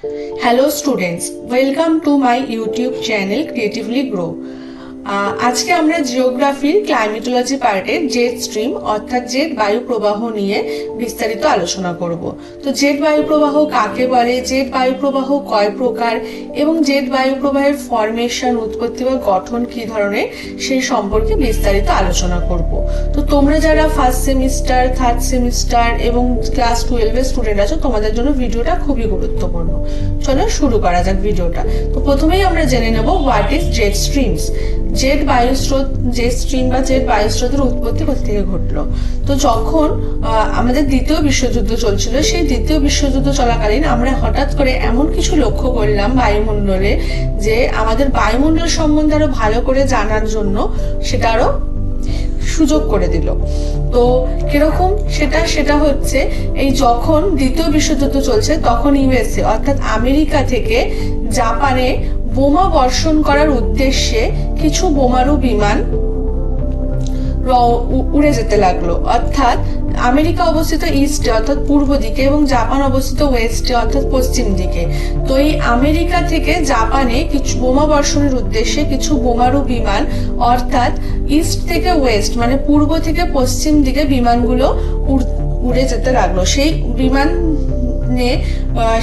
Hello students, welcome to my YouTube channel Creatively Grow. আজকে আমরা জিওগ্রাফির climatology পার্টের jet stream অর্থাৎ জেট বায়ু প্রবাহ নিয়ে বিস্তারিত আলোচনা করব। তো জেট বায়ু প্রবাহ কাকে বলে, জেট বায়ু প্রবাহ কয় প্রকার এবং জেট বায়ু প্রবাহের ফরমেশন, উৎপত্তি বা গঠন কি ধরনের সেই সম্পর্কে বিস্তারিত আলোচনা করব। তো তোমরা যারা ফার্স্ট সেমিস্টার, থার্ড সেমিস্টার এবং ক্লাস 12-এর স্টুডেন্ট আছো, তোমাদের জন্য ভিডিওটা খুবই গুরুত্বপূর্ণ। চলো শুরু করা যাক ভিডিওটা। তো প্রথমেই আমরা জেনে নেব what is jet streams. Jet বায়ুস্রোত, জেট স্ট্রিম বা জেট বায়ুস্রোতের উৎপত্তি কোথা থেকে ঘটলো? তো যখন আমাদের দ্বিতীয় বিশ্বযুদ্ধ চলছিল, সেই দ্বিতীয় বিশ্বযুদ্ধ চলাকালীন আমরা হঠাৎ করে এমন কিছু লক্ষ্য করলাম বায়ুমণ্ডলে, যে আমাদের বায়ুমণ্ডল সম্বন্ধে আরো ভালো করে জানার জন্য সেটা আরো সুযোগ করে দিল। তো কিরকম সেটা হচ্ছে, এই যখন দ্বিতীয় বিশ্বযুদ্ধ চলছে তখন ইউএসএ অর্থাৎ আমেরিকা থেকে জাপানে বোমা বর্ষণ করার উদ্দেশ্যে কিছু বোমারু বিমান উড়ে যেতে লাগলো। অর্থাৎ আমেরিকা অবস্থিত ইস্টে অর্থাৎ পূর্ব দিকে এবং জাপান অবস্থিত ওয়েস্টে অর্থাৎ পশ্চিম দিকে। তো এই আমেরিকা থেকে জাপানে কিছু বোমা বর্ষণের উদ্দেশ্যে কিছু বোমারু বিমান অর্থাৎ ইস্ট থেকে ওয়েস্ট মানে পূর্ব থেকে পশ্চিম দিকে বিমানগুলো উড়ে যেতে লাগলো। সেই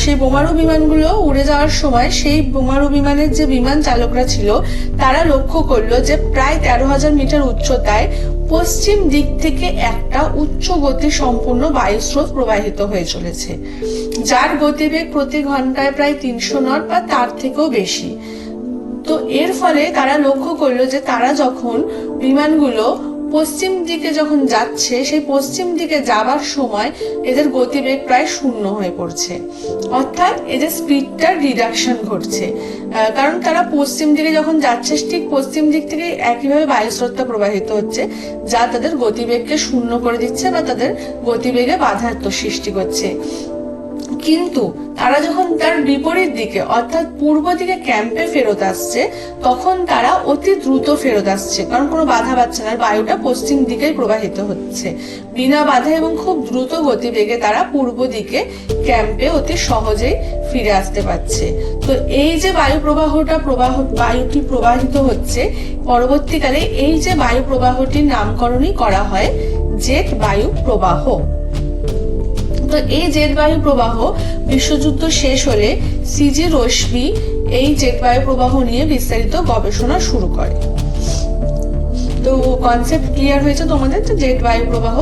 সেই বোমারু বিমানগুলো উড়ে যাওয়ার সময় সেই বোমারু বিমানের যে বিমান চালকরা ছিল তারা লক্ষ্য করলো যে প্রায় 13,000 মিটার উচ্চতায় পশ্চিম দিক থেকে একটা উচ্চ গতি সম্পন্ন বায়ুস্রোত প্রবাহিত হয়ে চলেছে, যার গতিবেগ প্রতি ঘন্টায় প্রায় 300 নট বা তার থেকেও বেশি। তো এর ফলে তারা লক্ষ্য করলো যে তারা যখন বিমানগুলো পশ্চিম দিকে যখন যাচ্ছে, সেই পশ্চিম দিকে যাবার সময় এদের গতিবেগ প্রায় 0 হয়ে পড়ছে, অর্থাৎ এদের স্পিডটার রিডাকশন ঘটছে। কারণ তারা পশ্চিম দিকে যখন যাচ্ছে, ঠিক পশ্চিম দিক থেকে একইভাবে বায়ুস্রোতটা প্রবাহিত হচ্ছে, যা তাদের গতিবেগকে 0 করে দিচ্ছে বা তাদের গতিবেগে বাধার সৃষ্টি করছে। কিন্তু তারা যখন তার বিপরীত দিকে অর্থাৎ পূর্ব দিকে ক্যাম্পে ফেরত আসছে, তখন তারা অতি দ্রুত ফেরত আসছে, কারণ কোনো বাধা পাচ্ছে না, বায়ুটা পশ্চিম দিকেই প্রবাহিত হচ্ছে বিনা বাধা এবং খুব দ্রুত গতিবেগে তারা পূর্ব দিকে ক্যাম্পে অতি সহজেই ফিরে আসতে পারছে। তো এই যে বায়ুটি প্রবাহিত হচ্ছে, পরবর্তীকালে এই যে বায়ু প্রবাহটির নামকরণই করা হয় জেট বায়ু প্রবাহ। তো এই জেট বায়ু প্রবাহ বিশ্বযুদ্ধ শেষ হলে সিজি রশ্মি এই জেট বায়ু প্রবাহ নিয়ে বিস্তারিত গবেষণা শুরু করে। তো কনসেপ্ট ক্লিয়ার হয়েছে তোমাদের, তো জেট বায়ু প্রবাহ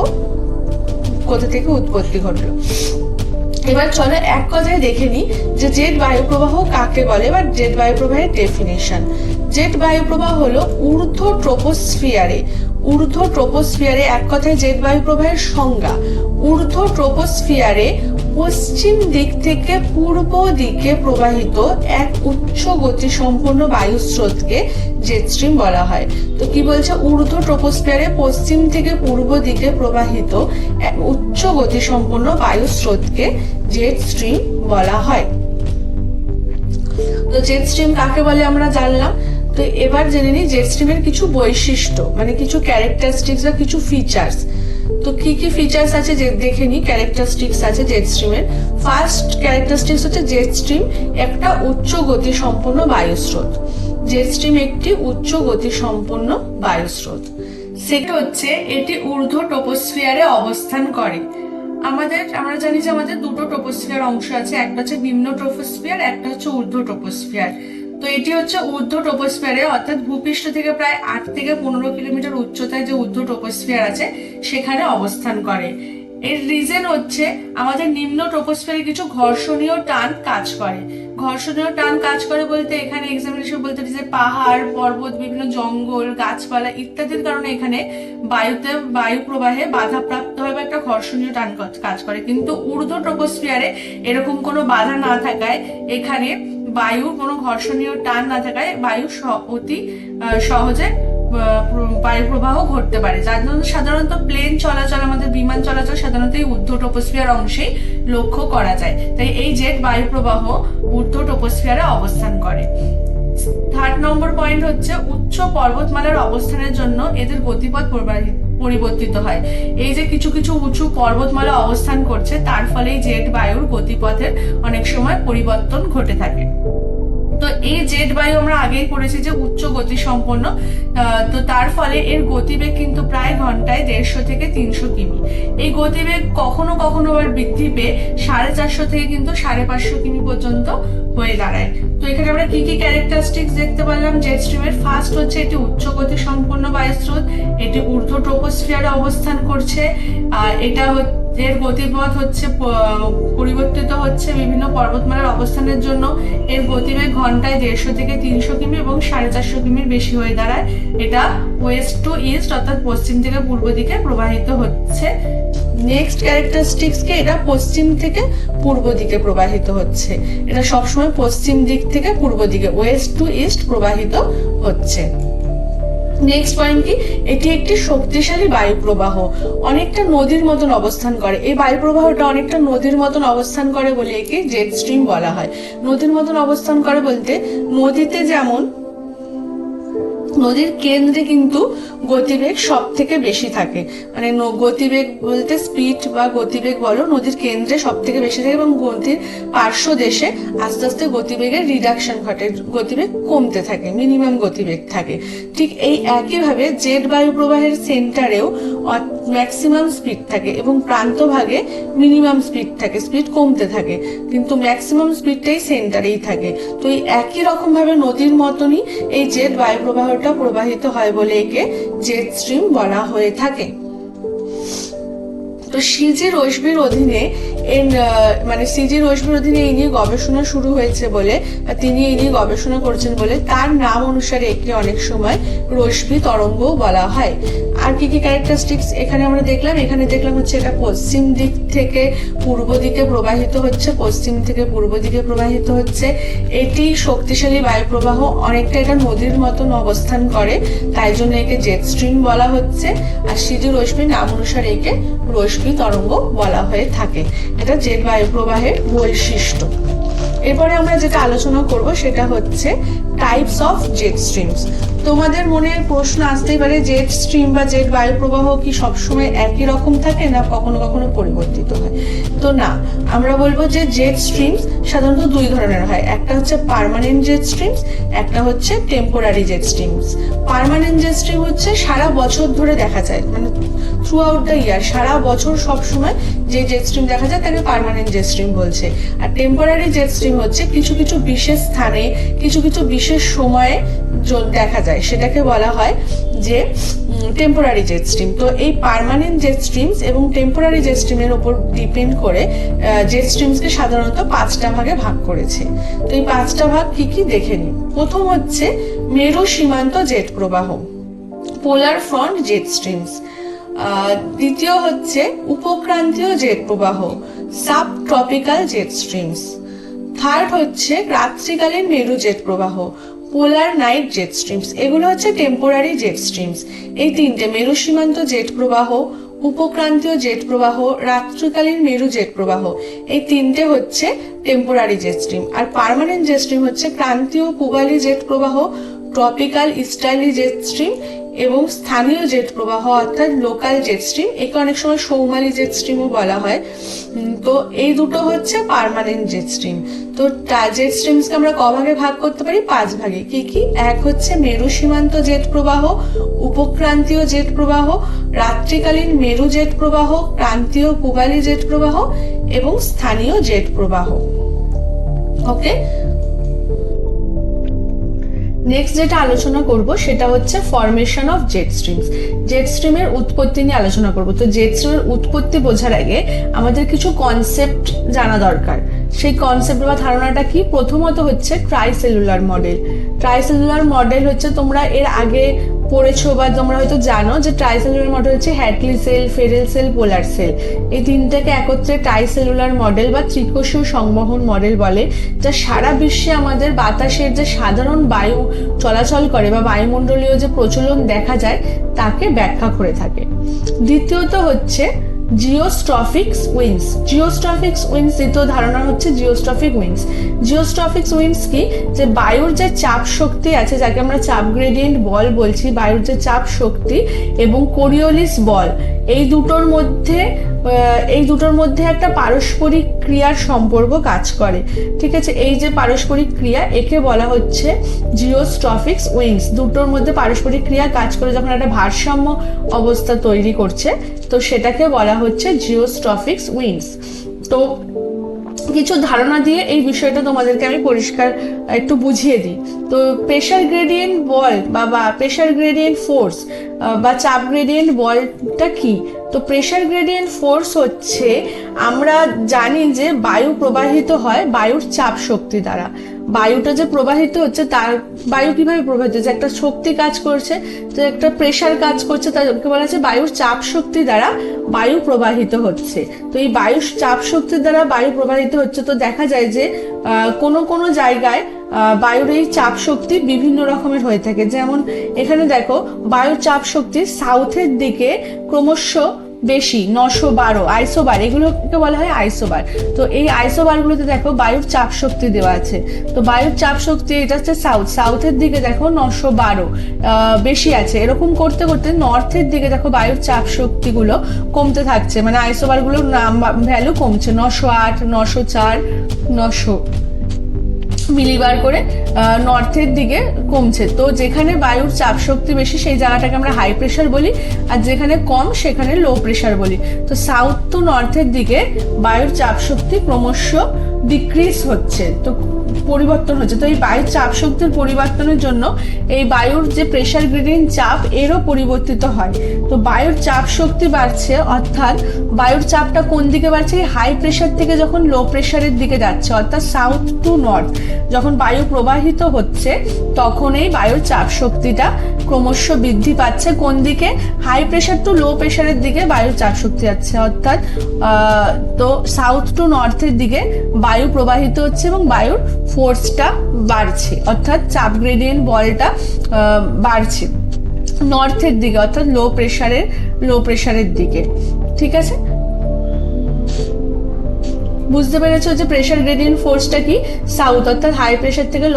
কোথা থেকে উৎপত্তি ঘটলো। এবার চলো এক কথায় দেখে নিই যে জেট বায়ু প্রবাহ কাকে বলে বা জেট বায়ু প্রবাহের ডেফিনেশন। জেট বায়ু প্রবাহ হলো ঊর্ধ্ব ট্রোপোস্ফিয়ারে এক কথায় জেট বায়ু প্রবাহের সংজ্ঞা। ঊর্ধ্ব ট্রোপোস্ফিয়ারে পশ্চিম দিক থেকে পূর্ব দিকে প্রবাহিত এক উচ্চ গতি সম্পন্ন বায়ুস্রোতকে জেট স্ট্রিম বলা হয়। তো কি বলছে, ঊর্ধ্ব ট্রোপোস্ফিয়ারে পশ্চিম থেকে পূর্ব দিকে প্রবাহিত এক উচ্চ গতি সম্পন্ন বায়ুস্রোতকে জেট স্ট্রিম বলা হয়। তো জেট স্ট্রিম কাকে বলে আমরা জানলাম। তো এবার জেনে নিই জেট স্ট্রিমের কিছু বৈশিষ্ট্য মানে কিছু ক্যারেক্টারিস্টিক্স বা কিছু ফিচার্স। তো কি কি ফিচার্স আছে দেখে নিই, ক্যারেক্টারিস্টিক্স আছে জেট স্ট্রিমের। ফার্স্ট ক্যারেক্টারিস্টিক্স হচ্ছে জেট স্ট্রিম একটা উচ্চ গতি সম্পন্ন বায়ুস্রোত। জেট স্ট্রিম একটি উচ্চ গতি সম্পন্ন বায়ুস্রোত। সেটা হচ্ছে এটি ঊর্ধ্ব ট্রোপোস্ফিয়ারে অবস্থান করে। আমরা জানি যে আমাদের দুটো ট্রোপোস্ফিয়ার অংশ আছে, একটা হচ্ছে নিম্ন ট্রোপোস্ফিয়ার, একটা হচ্ছে ঊর্ধ্ব ট্রোপোস্ফিয়ার। তো এটি হচ্ছে ঊর্ধ্ব ট্রোপোস্ফিয়ারে অর্থাৎ ভূপৃষ্ঠ থেকে প্রায় 8 থেকে 15 কিলোমিটার উচ্চতায় যে ঊর্ধ্ব ট্রোপোস্ফিয়ার আছে সেখানে অবস্থান করে। এর রিজন হচ্ছে আমাদের নিম্ন ট্রোপোস্ফিয়ারে কিছু ঘর্ষণীয় টান কাজ করে। ঘর্ষণীয় টান কাজ করে বলতে এখানে এক্সামিনেশন বলতে যে পাহাড়, পর্বত, বিভিন্ন জঙ্গল, গাছপালা ইত্যাদির কারণে এখানে বায়ু প্রবাহে বাধাপ্রাপ্ত হয় বা একটা ঘর্ষণীয় টান কাজ করে। কিন্তু ঊর্ধ্ব ট্রোপোস্ফিয়ারে এরকম কোনো বাধা না থাকায়, এখানে বায়ুর কোনো ঘর্ষণীয় টান না থাকায় বায়ু অতি সহজে বায়ু প্রবাহ ঘটতে পারে, যার জন্য সাধারণত প্লেন চলাচল, আমাদের বিমান চলাচল সাধারণত এই ঊর্ধ্ব ট্রোপোস্ফিয়ার অংশেই লক্ষ্য করা যায়। তাই এই জেট বায়ু প্রবাহ ঊর্ধ্ব ট্রোপোস্ফিয়ারে অবস্থান করে। থার্ড নম্বর পয়েন্ট হচ্ছে উচ্চ পর্বতমালার অবস্থানের জন্য এদের গতিপথ পরিবর্তিত হয়। এই যে কিছু কিছু উঁচু পর্বতমালা অবস্থান করছে, তার ফলে জেট বায়ুর গতিপথের অনেক সময় পরিবর্তন ঘটে থাকে। তো এই জেট বায়ু আমরা আগেই পড়েছি যে উচ্চ গতি সম্পন্ন, তো তার ফলে এর গতিবেগ কিন্তু প্রায় ঘন্টায় 150 থেকে 300 কিমি। এই গতিবেগ কখনো কখনো আবার বৃদ্ধি পেয়ে 450 থেকে কিন্তু 550 কিমি পর্যন্ত হয়ে দাঁড়ায়। তো এখানে আমরা কি কি ক্যারেক্টারিস্টিক্স দেখতে পারলাম জেট স্ট্রিমের। ফার্স্ট হচ্ছে এটি উচ্চ গতি সম্পন্ন বায়ুস্রোত, এটি ঊর্ধ্ব ট্রোপোস্ফিয়ারে অবস্থান করছে। এটা এর গতিপথ হচ্ছে পরিবর্তিত হচ্ছে বিভিন্ন পর্বতমালার অবস্থানের জন্য। এর গতিবেগ ঘন্টায় 150 থেকে 300 কিমি এবং 450 কিমির বেশি হয়ে দাঁড়ায়। এটা ওয়েস্ট টু ইস্ট অর্থাৎ পশ্চিম থেকে পূর্ব দিকে প্রবাহিত হচ্ছে। নেক্সট ক্যারেক্টারিস্টিক্স কে, এটা পশ্চিম থেকে পূর্ব দিকে প্রবাহিত হচ্ছে। এটা সবসময় পশ্চিম দিক থেকে পূর্ব দিকে ওয়েস্ট টু ইস্ট প্রবাহিত হচ্ছে। নেক্সট পয়েন্ট কি, এটি একটি শক্তিশালী বায়ু প্রবাহ, অনেকটা নদীর মতন অবস্থান করে। এই বায়ু প্রবাহটা অনেকটা নদীর মতন অবস্থান করে বলে একে জেট স্ট্রিম বলা হয়। নদীর মতন অবস্থান করে বলতে, নদীতে যেমন নদীর কেন্দ্রে কিন্তু গতিবেগ সব থেকে বেশি থাকে, মানে গতিবেগ বলতে স্পিড বা গতিবেগ বলো, নদীর কেন্দ্রে সব থেকে বেশি থাকে এবং নদীর পার্শ্ব দেশে আস্তে আস্তে গতিবেগের রিডাকশন ঘটে, গতিবেগ কমতে থাকে, মিনিমাম গতিবেগ থাকে। ঠিক এই একইভাবে জেট বায়ু প্রবাহের সেন্টারেও ম্যাক্সিমাম স্পিড থাকে এবং প্রান্তভাগে মিনিমাম স্পিড থাকে, স্পিড কমতে থাকে, কিন্তু ম্যাক্সিমাম স্পিডটাই সেন্টারেই থাকে। তো এই একই রকম ভাবে নদীর মতনই এই জেট বায়ু প্রবাহটা প্রবাহিত হয় বলে একে জেট স্ট্রিম বলা হয়ে থাকে। তো সিজি রশ্মির অধীনে সিজি রশ্মির অধীনে এই নিয়ে গবেষণা শুরু হয়েছে বলে, তিনি এই নিয়ে গবেষণা করছেন বলে তার নাম অনুসারে একে অনেক সময় রশ্মি তরঙ্গ বলা হয়। আর কি কি ক্যারেক্টারিস্টিক্স এখানে আমরা দেখলাম, হচ্ছে এটা পশ্চিম দিক থেকে পূর্ব দিকে প্রবাহিত হচ্ছে, পশ্চিম থেকে পূর্ব দিকে প্রবাহিত হচ্ছে। এটি শক্তিশালী বায়ু প্রবাহ, অনেকটা এটা নদীর মতন অবস্থান করে, তাই জন্য একে জেট স্ট্রিম বলা হচ্ছে। আর সিজি রশ্মির নাম অনুসারে একে রশ্মি তরঙ্গ বলা হয়ে থাকে। এটা জেট বায়ু প্রবাহের বৈশিষ্ট্য। এরপরে আমরা যেটা আলোচনা করব সেটা হচ্ছে টাইপস অফ জেট স্ট্রিমস। তোমাদের মনে প্রশ্ন আসতেই পারে, জেট স্ট্রিম বা জেট বায়ু প্রবাহ কি সবসময় একই রকম থাকে না কখনো কখনো পরিবর্তিত হয়? তো না, আমরা বলবো যে জেট স্ট্রিমস সাধারণত দুই ধরনের হয়, একটা হচ্ছে পার্মানেন্ট জেট স্ট্রিমস, একটা হচ্ছে temporary jet streams. Permanent jet stream হচ্ছে সারা বছর ধরে দেখা যায়, মানে থ্রু আউট দ্য ইয়ার, সারা বছর সব সময় যে জেট স্ট্রিম দেখা যায় তাকে পার্মানেন্ট জেট স্ট্রিম বলছে। আর টেম্পোরারি জেট স্ট্রিম হচ্ছে কিছু কিছু বিশেষ স্থানে কিছু কিছু বিশেষ সময়ে দেখা যায়, সেটাকে বলা হয় যে টেম্পোরারি জেট স্ট্রিম। তো এই পার্মানেন্ট জেট স্ট্রিমস এবং টেম্পোরারি জেট স্ট্রিমের উপর ডিপেন্ড করে জেট স্ট্রিমসকে সাধারণত 5টা ভাগে ভাগ করেছে। তো এই 5টা ভাগ কি কি দেখে নিই। প্রথম হচ্ছে মেরু সীমান্ত জেট প্রবাহ, পোলার ফ্রন্ট জেট স্ট্রিমস। দ্বিতীয় হচ্ছে উপক্রান্তীয় জেট প্রবাহ, sub tropical jet streams. Third হচ্ছে রাত্রিকালীন মেরু জেট প্রবাহ, পোলার নাইট জেট স্ট্রিমস। এগুলো হচ্ছে টেম্পোরারি জেট স্ট্রিমস। এই তিনটে মেরু সীমান্ত জেট প্রবাহ, উপক্রান্তীয় জেট প্রবাহ, রাত্রিকালীন মেরু জেট প্রবাহ, এই তিনটে হচ্ছে টেম্পোরারি জেট স্ট্রিম। আর পার্মানেন্ট জেট স্ট্রিম হচ্ছে ক্রান্তীয় পূবালি জেট প্রবাহ, ট্রপিক্যাল ইস্টার্লি জেট স্ট্রিম এবং স্থানীয় জেট প্রবাহ অর্থাৎ লোকাল জেট স্ট্রিম। একে অনেক সময় সৌমালি জেট স্ট্রিমও বলা হয়। তো এই দুটো হচ্ছে পার্মানেন্ট জেট স্ট্রিম। তো জেট স্ট্রিমসকে আমরা কভাগে ভাগ করতে পারি? 5 ভাগে। কি কি? এক হচ্ছে মেরু সীমান্ত জেট প্রবাহ, উপক্রান্তীয় জেট প্রবাহ, রাত্রিকালীন মেরু জেট প্রবাহ, ক্রান্তীয় পূবালি জেট প্রবাহ এবং স্থানীয় জেট প্রবাহ। ওকে, নেক্সট যেটা আলোচনা করব সেটা হচ্ছে formation of jet streams. Jet স্ট্রিমের উৎপত্তি নিয়ে আলোচনা করব। তো জেট স্ট্রিমের উৎপত্তি বোঝার আগে আমাদের কিছু কনসেপ্ট জানা দরকার। সেই কনসেপ্ট বা ধারণাটা কি? প্রথমত হচ্ছে ট্রাইসেলুলার মডেল। ট্রাইসেলুলার মডেল হচ্ছে তোমরা এর আগে পড়েছো বা তোমরা হয়তো জানো যে ট্রাইসেলুলার মডেল হচ্ছে হ্যাটলি sell, Ferrel sell, polar sell, এই তিনটাকে একত্রে ট্রাইসেলুলার মডেল বা ত্রিকোষীয় সংবহন মডেল বলে, যা সারা বিশ্বে আমাদের বাতাসের যে সাধারণ বায়ু চলাচল করে বা বায়ুমণ্ডলীয় যে প্রচলন দেখা যায় তাকে ব্যাখ্যা করে থাকে। দ্বিতীয়ত হচ্ছে জিওস্ট্রফিক্স উইন্ডস। জিওস্ট্রফিক্স উইন্ডস দ্বিতীয় ধারণা হচ্ছে জিওস্ট্রফিক উইন্ডস। জিওস্ট্রফিক্স উইন্ডস কি, যে বায়ুর যে চাপ শক্তি আছে, যাকে আমরা চাপ গ্রেডিয়েন্ট বল বলছি, বায়ুর যে চাপ শক্তি এবং কোরিওলিস বল, এই দুটোর মধ্যে একটা পারস্পরিক ক্রিয়ার সম্পর্ক কাজ করে। ঠিক আছে, এই যে পারস্পরিক ক্রিয়া, একে বলা হচ্ছে জিওস্ট্রফিক্স উইন্ডস। দুটোর মধ্যে পারস্পরিক ক্রিয়া কাজ করে যখন একটা ভারসাম্য অবস্থা তৈরি করছে, তো সেটাকে বলা হচ্ছে জিওস্ট্রফিক্স উইন্ডস। তো কিছু ধারণা দিয়ে এই বিষয়টা তোমাদেরকে আমি পরিষ্কার একটু বুঝিয়ে দিই। তো প্রেশার গ্রেডিয়েন্ট বল বা প্রেশার গ্রেডিয়েন্ট ফোর্স বা চাপ গ্রেডিয়েন্ট বলটা কি? তো প্রেশার গ্রেডিয়েন্ট ফোর্স হচ্ছে, আমরা জানি যে বায়ু প্রবাহিত হয় বায়ুর চাপ শক্তি দ্বারা। বায়ুটা যে প্রবাহিত হচ্ছে, তার বায়ু কিভাবে প্রবাহিত হচ্ছে, একটা শক্তি কাজ করছে, তো একটা প্রেশার কাজ করছে, তাকে বলা হচ্ছে বায়ুর চাপ শক্তি দ্বারা বায়ু প্রবাহিত হচ্ছে। তো এই বায়ুর চাপ শক্তির দ্বারা বায়ু প্রবাহিত হচ্ছে। তো দেখা যায় যে কোনো জায়গায় বায়ুর এই চাপ শক্তি বিভিন্ন রকমের হয়ে থাকে। যেমন এখানে দেখো, বায়ুর চাপ শক্তি সাউথের দিকে ক্রমশ বেশি, 912 আইসোবার, এগুলোকে বলা হয় আইসোবার। তো এই আইসোবারগুলোতে দেখো বায়ুর চাপ শক্তি দেওয়া আছে। তো বায়ুর চাপ শক্তি এটা হচ্ছে সাউথের দিকে দেখো 912 বেশি আছে। এরকম করতে করতে নর্থের দিকে দেখো বায়ুর চাপ শক্তিগুলো কমতে থাকছে, মানে আইসোবারগুলোর ভ্যালু কমছে, 908, 904, 900 মিলিবার করে নর্থের দিকে কমছে। তো যেখানে বায়ুর চাপ শক্তি বেশি সেই জায়গাটাকে আমরা হাই প্রেশার বলি, আর যেখানে কম সেখানে লো প্রেশার বলি। তো সাউথ টু নর্থের দিকে বায়ুর চাপ শক্তি ক্রমশ ডিক্রিজ হচ্ছে, তো পরিবর্তন হচ্ছে। তো এই বায়ুর চাপ শক্তির পরিবর্তনের জন্য এই বায়ুর যে প্রেশার গ্রেডিয়েন্ট চাপ, এরও পরিবর্তিত হয়। তো বায়ুর চাপ শক্তি বাড়ছে, অর্থাৎ বায়ুর চাপটা কোন দিকে বাড়ছে, হাই প্রেশার থেকে যখন লো প্রেশারের দিকে যাচ্ছে, অর্থাৎ সাউথ টু নর্থ যখন বায়ু প্রবাহিত হচ্ছে, তখন এই বায়ুর চাপ শক্তিটা ক্রমশ বৃদ্ধি পাচ্ছে। কোন দিকে, হাই প্রেশার টু লো প্রেশারের দিকে বায়ুর চাপ শক্তি যাচ্ছে, অর্থাৎ তো সাউথ টু নর্থের দিকে বায়ু প্রবাহিত হচ্ছে এবং বায়ুর ফোর্সটা বাড়ছে, অর্থাৎ চাপ গ্রেডিয়েন্ট বলটা বাড়ছে নর্থের দিকে, অর্থাৎ লো প্রেশারের দিকে। ঠিক আছে, বুঝতে পেরেছো যে প্রেশার গ্রেডিয়েন্ট ফোর্সটা কি? সাউথ, অর্থাৎ হাই প্রেশার থেকে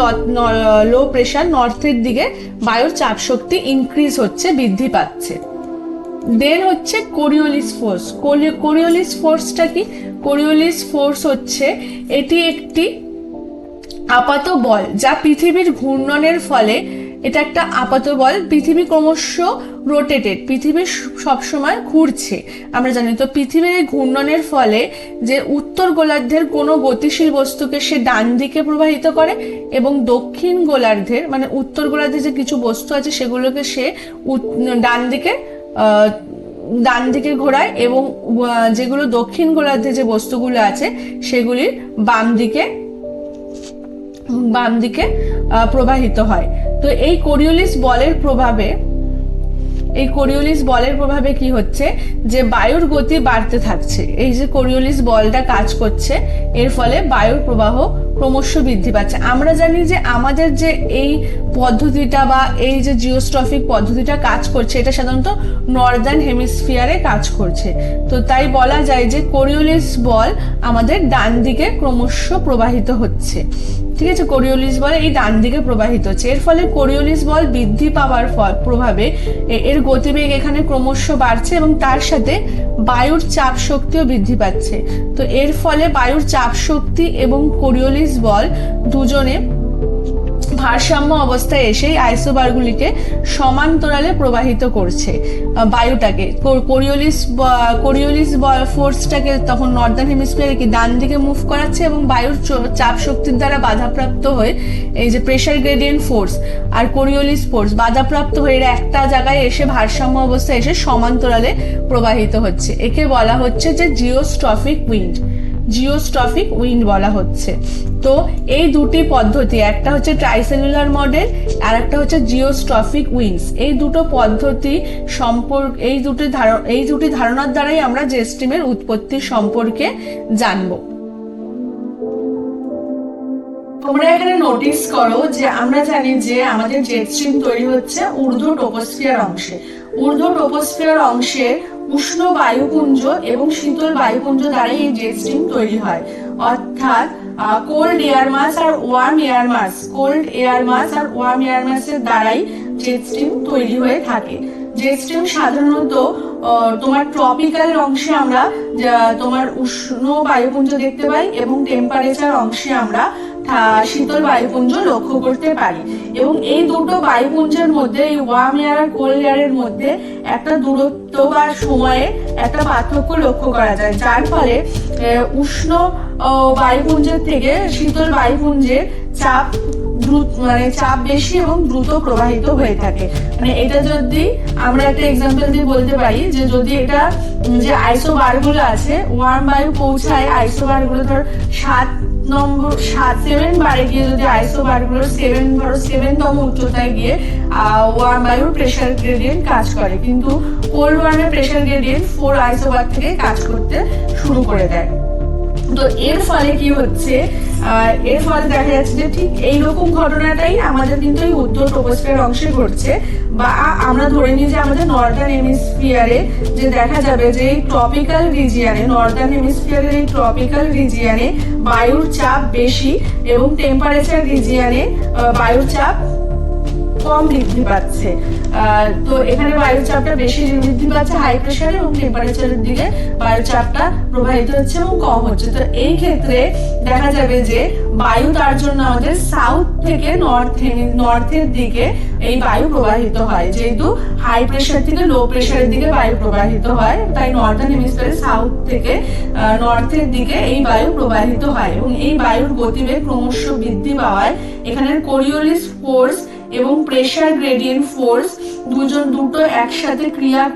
লো প্রেশার নর্থের দিকে বায়ুর চাপ শক্তি ইনক্রিজ হচ্ছে, বৃদ্ধি পাচ্ছে। দেন হচ্ছে কোরিওলিস ফোর্স। কোরিওলিস ফোর্সটা কি? কোরিওলিস ফোর্স হচ্ছে, এটি একটি আপাত বল যা পৃথিবীর ঘূর্ণনের ফলে, এটা একটা আপাত বল, পৃথিবী ক্রমশ রোটেটেড, পৃথিবী সবসময় ঘুরছে আমরা জানি। তো পৃথিবীর এই ঘূর্ণনের ফলে যে উত্তর গোলার্ধের কোনো গতিশীল বস্তুকে সে ডান দিকে প্রবাহিত করে, এবং দক্ষিণ গোলার্ধের, মানে উত্তর গোলার্ধে যে কিছু বস্তু আছে সেগুলোকে সে ডান দিকে ঘোরায়, এবং যেগুলো দক্ষিণ গোলার্ধে যে বস্তুগুলো আছে সেগুলি বাম দিকে প্রবাহিত হয়। তো এই কোরিওলিস বলের প্রভাবে কি হচ্ছে, যে বায়ুর গতি বাড়তে থাকছে। এই যে কোরিওলিস বলটা কাজ করছে, এর ফলে বায়ুর প্রবাহ ক্রমশ বৃদ্ধি পাচ্ছে। আমরা জানি যে আমাদের যে এই পদ্ধতিটা বা এই যে জিওস্ট্রফিক পদ্ধতিটা কাজ করছে, এটা সাধারণত নর্দার্ন হেমিস্ফিয়ারে কাজ করছে। তো তাই বলা যায় যে কোরিওলিস বল আমাদের ডান দিকে ক্রমশ প্রবাহিত হচ্ছে। ঠিক আছে, কোরিওলিস বল এই ডান দিকে প্রবাহিত হচ্ছে। এর ফলে কোরিওলিস বল বৃদ্ধি পাওয়ার প্রভাবে এর গতিবেগ এখানে ক্রমশ বাড়ছে, এবং তার সাথে বায়ুর চাপ শক্তিও বৃদ্ধি পাচ্ছে। তো এর ফলে বায়ুর চাপ শক্তি এবং কোরিওলিস বল দুজনে ভারসাম্য অবস্থায় এসে আইসোবারগুলিকে সমান্তরালে প্রবাহিত করছে বায়ুটাকে। কোরিওলিস ফোর্সটাকে তখন নর্দার্ন হেমিস্ফিয়ারে কি ডান দিকে মুভ করাচ্ছে, এবং বায়ুর চাপ শক্তির দ্বারা বাধাপ্রাপ্ত হয়ে এই যে প্রেশার গ্রেডিয়েন্ট ফোর্স আর কোরিওলিস ফোর্স বাধাপ্রাপ্ত হয়ে এরা একটা জায়গায় এসে ভারসাম্য অবস্থায় এসে সমান্তরালে প্রবাহিত হচ্ছে। একে বলা হচ্ছে যে জিওস্ট্রফিক উইন্ড বলা হচ্ছে। তো এই দুটি পদ্ধতি, একটা হচ্ছে ট্রাইসেলুলার মডেল আর একটা হচ্ছে জিওস্ট্রফিক উইন্ডস, এই দুটো পদ্ধতি এই দুটি ধারণার দ্বারাই আমরা জেট স্ট্রিমের উৎপত্তি সম্পর্কে জানবো। তোমরা এখানে নোটিস করো যে আমরা জানি যে আমাদের জেট স্ট্রিম তৈরি হচ্ছে ঊর্ধ্ব ট্রপোস্ফিয়ার অংশে। ঊর্ধ্ব ট্রপোস্ফিয়ার অংশে উষ্ণ বায়ুপুঞ্জ এবং শীতল বায়ুপুঞ্জ দ্বারাই এই জেট স্ট্রিম তৈরি হয়। অর্থাৎ কোল্ড এয়ার মাস আর warm air mass, cold air mass আর ওয়ার্ম এয়ার মাসের দ্বারাই জেট স্ট্রিম তৈরি হয়ে থাকে। জেট স্ট্রিম সাধারণত তোমার ট্রপিক্যাল অংশে আমরা তোমার উষ্ণ বায়ুপুঞ্জ দেখতে পাই এবং টেম্পারেচার অংশে আমরা শীতল বায়ুপুঞ্জ লক্ষ্য করতে পারি। এবং এই দুটো বায়ুপুঞ্জের মধ্যে, এই ওয়ার্ম এয়ার আর কোল্ড এয়ারের মধ্যে একটা দূরত্ব বা সময়ে একটা পার্থক্য লক্ষ্য করা যায়, যার ফলে উষ্ণ বায়ুপুঞ্জের থেকে শীতল বায়ুপুঞ্জের চাপ চাপ বেশি এবং দ্রুত প্রবাহিত হয়ে থাকে। মানে এটা যদি আমরা একটা এক্সাম্পল দিয়ে বলতে পারি যে যদি এটা যে আইসোবার গুলো আছে, ওয়ার্ম বায়ু পৌঁছায় আইসোবার গুলো ধর 7 বারে গিয়ে যদি আইসোবার গুলো 7তম উচ্চতায় গিয়ে ওয়ার্ম বায়ুর প্রেসার গ্রেডিয়েন্ট কাজ করে, কিন্তু কোল্ড ওয়ার্মের প্রেসার গ্রেডিয়েন্ট 4 আইসোবার থেকে কাজ করতে শুরু করে দেয়। তো এর ফলে কি হচ্ছে, এর ফলে দেখা যাচ্ছে যে ঠিক এইরকম ঘটনাটাই আমাদের কিন্তু এই উত্তর ট্রপোস্ফিয়ার অংশে ঘটছে। বা আমরা ধরে নিই যে আমাদের নর্দার্ন হেমিস্ফিয়ারে যে দেখা যাবে যে এই ট্রপিক্যাল রিজিয়নে, নর্দার্ন হেমিস্ফিয়ারের এই ট্রপিক্যাল রিজিয়নে বায়ুর চাপ বেশি এবং টেম্পারেচার রিজিয়নে বায়ুর চাপ কম বৃদ্ধি পাচ্ছে। তো এখানে বায়ুর চাপটা বেশি বৃদ্ধি পাচ্ছে হাই প্রেসারে এবং টেম্পারেচারের দিকে বায়ুর চাপটা প্রবাহিত হচ্ছে এবং কম হচ্ছে। তো এই ক্ষেত্রে দেখা যাবে যে বায়ু তার জন্য আমাদের সাউথ থেকে নর্থের দিকে এই বায়ু প্রবাহিত হয়, যেহেতু হাই প্রেসার থেকে লো প্রেসারের দিকে বায়ু প্রবাহিত হয়, তাই নর্দার্ন হেমিস্ফিয়ারে সাউথ থেকে নর্থের দিকে এই বায়ু প্রবাহিত হয়। এবং এই বায়ুর গতিবেগ ক্রমশ বৃদ্ধি পাওয়ায় এখানের কোরিওলিস ফোর্স এবং প্রেসার গ্রেডিয়েন্ট ফোর্স দুটো একসাথে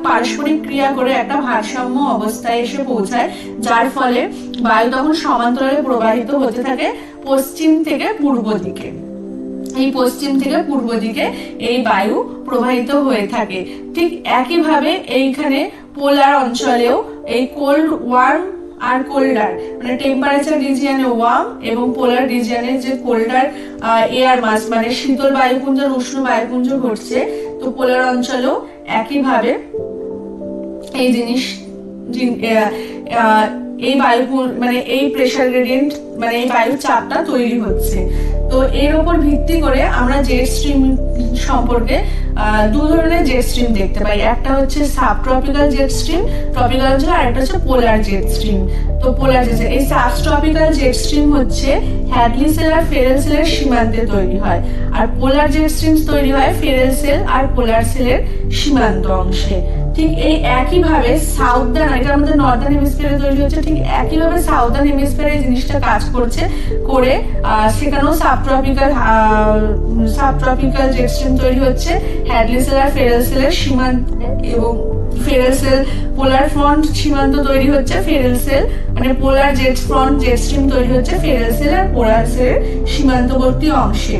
পারস্পরিক ক্রিয়া করে একটা ভারসাম্য অবস্থায় এসে পৌঁছায়, যার ফলে বায়ু তখন সমান্তরালে প্রবাহিত হতে থাকে পশ্চিম থেকে পূর্ব দিকে। এই পশ্চিম থেকে পূর্ব দিকে এই বায়ু প্রবাহিত হয়ে থাকে। ঠিক একইভাবে এইখানে পোলার অঞ্চলেও এই কোল্ড ওয়ার্ম আর কোল্ডার, মানে টেম্পারেচার রিজিয়নে ওয়ার্ম এবং পোলার রিজিয়নে যে কোল্ডার এয়ার মাস, মানে শীতল বায়ুপুঞ্জ আর উষ্ণ বায়ুপুঞ্জ ঘটছে। তো পোলার অঞ্চলেও একইভাবে এই জিনিস এই মানে এই প্রেসার গ্রেডিয়েন্ট, মানে এই বায়ুর চাপটা তৈরি হচ্ছে। তো এর উপর ভিত্তি করে আমরা জেট স্ট্রিম সম্পর্কে দু ধরনের জেট স্ট্রিম দেখতে পাই। একটা হচ্ছে সাবট্রপিক্যাল জেট স্ট্রিম, ট্রপিক্যাল অঞ্চল, আর একটা হচ্ছে পোলার জেট স্ট্রিম। তো পোলার জেট, এই সাবট্রপিক্যাল জেট স্ট্রিম হচ্ছে হ্যাডলি সেল আর ফেরেল সেলের সীমান্তে তৈরি হয়, আর পোলার জেট স্ট্রিম তৈরি হয় ফেরেল সেল আর পোলার সেলের সীমান্ত অংশে। ঠিক এই একইভাবে সাউদার্ন, এটা আমাদের নর্দার্ন হেমিস্ফিয়ারে তৈরি হচ্ছে, ঠিক একইভাবে সাউদার্ন হেমিস্ফিয়ারে এই জিনিসটা কাজ করছে করে সেখানেও সাবট্রপিক্যাল জেট স্ট্রিম তৈরি হচ্ছে হ্যাডলি সেল আর ফেরেল সেলের সীমান্ত, এবং ফেরেল সেল পোলার ফ্রন্ট সীমান্ত তৈরি হচ্ছে ফেরেল সেল, মানে পোলার জেট ফ্রন্ট জেট স্ট্রিম তৈরি হচ্ছে ফেরেল সেল আর পোলার সেলের সীমান্তবর্তী অংশে।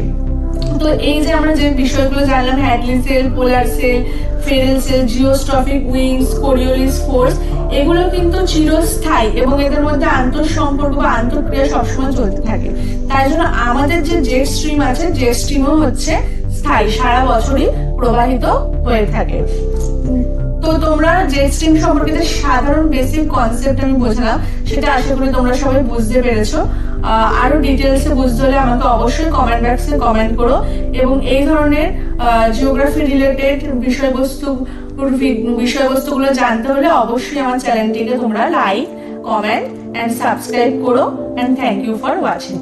তো এই যে আমরা যে বিষয়গুলো জানলাম, Hadley cell, polar cell, Ferrel cell, geostrophic winds, Coriolis force, এগুলো কিন্তু চিরস্থায়ী এবং এদের মধ্যে আন্তঃসম্পর্ক বা আন্তঃক্রিয়া সবসময় চলতে থাকে। তাই জন্য আমাদের যে জেট স্ট্রিম আছে, জেট স্ট্রিমও হচ্ছে স্থায়ী, সারা বছরই প্রবাহিত হয়ে থাকে। তো তোমরা জেট স্ট্রিম সম্পর্কিত সাধারণ বেসিক কনসেপ্ট আমি বোঝালাম, সেটা আশা করি তোমরা সবাই বুঝতে পেরেছো। আরো ডিটেলসে বুঝতে হলে আমাকে অবশ্যই কমেন্ট বক্সে কমেন্ট করো, এবং এই ধরনের জিওগ্রাফি রিলেটেড বিষয়বস্তুগুলো জানতে হলে অবশ্যই আমার চ্যানেলটিকে তোমরা লাইক, কমেন্ট এন্ড সাবস্ক্রাইব করো। And thank you for watching.